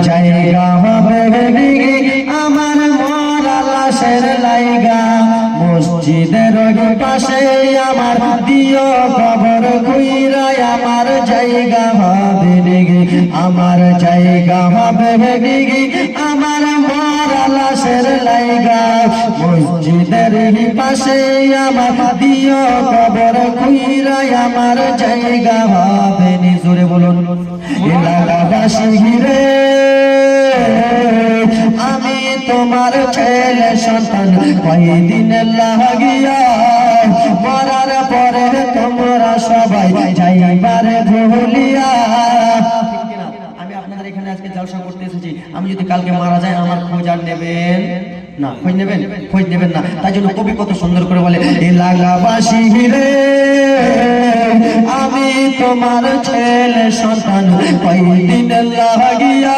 জায়গা হবে আমার মরা লাশের লাইগা মসজিদের পাশে আমার দিও কবর কইরা আমার জায়গা হবে আমার জায়গা হবে আমার মরা লাশের লাইগা মসজিদের পাশে আমার দিও কবর কইরা আমার জায়গা হবে জোরে বলুন এলাকাবাসী রে আমি তোমার ছেলে সন্তান কয়দিন লাগিয়া মরার পরে তোমরা সবাই যাইবারে ভুলিয়া। আমি আপনাদের এখানে আজকে জলসা করতে এসেছি, আমি যদি কালকে মারা যাই আমার খোঁজ আর নেবেন না? খোঁজ নেবেন? খোঁজ নেবেন না। তাই জন্য কবি কত সুন্দর করে বলে এলাকাবাসী রে আমি তোমার ছেলে সন্তান কয়দিন লাগিয়া